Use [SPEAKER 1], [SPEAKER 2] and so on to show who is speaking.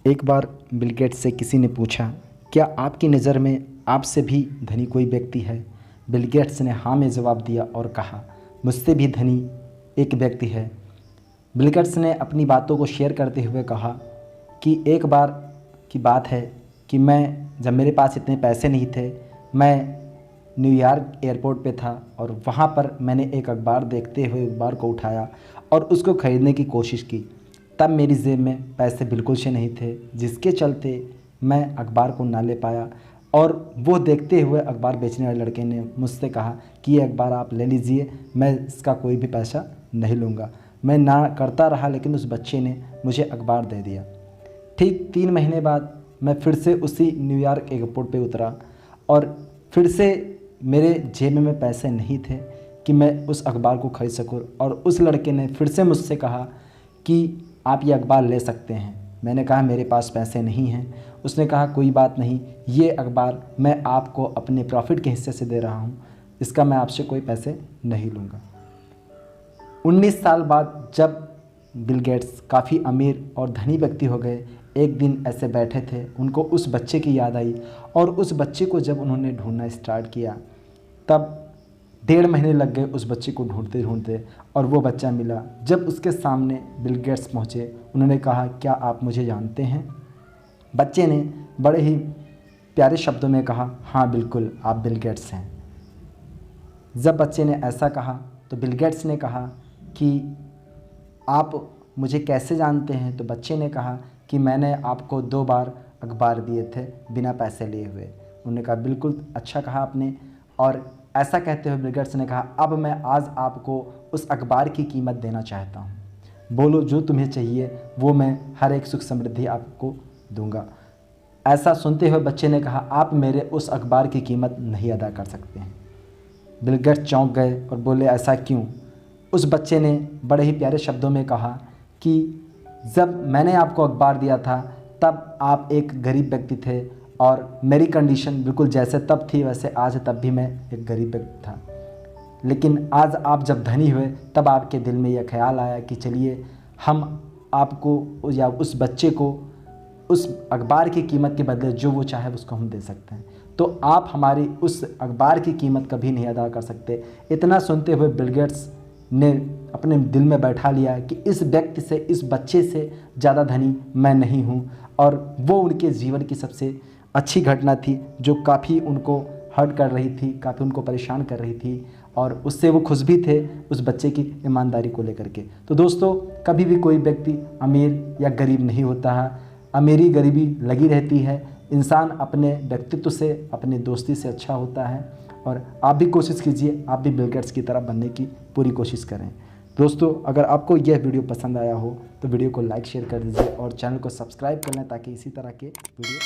[SPEAKER 1] एक बार Bill Gates से किसी ने पूछा, क्या आपकी नज़र में आपसे भी धनी कोई व्यक्ति है? बिल गेट्स ने हाँ में जवाब दिया और कहा, मुझसे भी धनी एक व्यक्ति है। बिल गेट्स ने अपनी बातों को शेयर करते हुए कहा कि एक बार की बात है कि जब मेरे पास इतने पैसे नहीं थे, मैं न्यूयॉर्क एयरपोर्ट पे था और वहाँ पर मैंने एक अखबार देखते हुए अखबार को उठाया और उसको ख़रीदने की कोशिश की। तब मेरी जेब में पैसे बिल्कुल से नहीं थे, जिसके चलते मैं अखबार को ना ले पाया। और वो देखते हुए अखबार बेचने वाले लड़के ने मुझसे कहा कि ये अखबार आप ले लीजिए, मैं इसका कोई भी पैसा नहीं लूँगा। मैं ना करता रहा, लेकिन उस बच्चे ने मुझे अखबार दे दिया। ठीक 3 महीने बाद मैं फिर से उसी न्यूयॉर्क एयरपोर्ट पे उतरा और फिर से मेरे जेब में पैसे नहीं थे कि मैं उस अखबार को ख़रीद सकूँ। और उस लड़के ने फिर से मुझसे कहा कि आप ये अखबार ले सकते हैं। मैंने कहा मेरे पास पैसे नहीं हैं। उसने कहा कोई बात नहीं, ये अखबार मैं आपको अपने प्रॉफिट के हिस्से से दे रहा हूँ, इसका मैं आपसे कोई पैसे नहीं लूँगा। 19 साल बाद जब बिल गेट्स काफ़ी अमीर और धनी व्यक्ति हो गए, एक दिन ऐसे बैठे थे, उनको उस बच्चे की याद आई। और उस बच्चे को जब उन्होंने ढूंढना स्टार्ट किया, तब 1.5 महीने लग गए उस बच्चे को ढूंढते ढूंढते, और वो बच्चा मिला। जब उसके सामने बिल गेट्स पहुँचे, उन्होंने कहा, क्या आप मुझे जानते हैं? बच्चे ने बड़े ही प्यारे शब्दों में कहा, हाँ बिल्कुल, आप बिल गेट्स हैं। जब बच्चे ने ऐसा कहा तो बिल गेट्स ने कहा कि आप मुझे कैसे जानते हैं? तो बच्चे ने कहा कि मैंने आपको 2 बार अखबार दिए थे बिना पैसे लिए हुए। उन्होंने कहा बिल्कुल अच्छा कहा आपने। और ऐसा कहते हुए बिल गेट्स ने कहा, अब मैं आज आपको उस अखबार की कीमत देना चाहता हूँ, बोलो जो तुम्हें चाहिए वो मैं हर एक सुख समृद्धि आपको दूंगा। ऐसा सुनते हुए बच्चे ने कहा, आप मेरे उस अखबार की कीमत नहीं अदा कर सकते हैं। बिल गेट्स चौंक गए और बोले, ऐसा क्यों? उस बच्चे ने बड़े ही प्यारे शब्दों में कहा कि जब मैंने आपको अखबार दिया था तब आप एक गरीब व्यक्ति थे और मेरी कंडीशन बिल्कुल जैसे तब थी वैसे आज तब भी मैं एक गरीब व्यक्ति था। लेकिन आज आप जब धनी हुए तब आपके दिल में यह ख्याल आया कि चलिए हम आपको या उस बच्चे को उस अखबार की कीमत के बदले जो वो चाहे उसको हम दे सकते हैं, तो आप हमारी उस अखबार की कीमत कभी नहीं अदा कर सकते। इतना सुनते हुए बिल गेट्स ने अपने दिल में बैठा लिया कि इस व्यक्ति से, इस बच्चे से ज़्यादा धनी मैं नहीं हूँ। और वो उनके जीवन की सबसे अच्छी घटना थी जो काफ़ी उनको हर्ट कर रही थी, काफ़ी उनको परेशान कर रही थी, और उससे वो खुश भी थे उस बच्चे की ईमानदारी को लेकर के। तो दोस्तों, कभी भी कोई व्यक्ति अमीर या गरीब नहीं होता है, अमीरी गरीबी लगी रहती है। इंसान अपने व्यक्तित्व से, अपने दोस्ती से अच्छा होता है। और आप भी कोशिश कीजिए, आप भी बिल गेट्स की तरह बनने की पूरी कोशिश करें। दोस्तों, अगर आपको यह वीडियो पसंद आया हो तो वीडियो को लाइक शेयर कर दीजिए और चैनल को सब्सक्राइब कर लें ताकि इसी तरह के वीडियो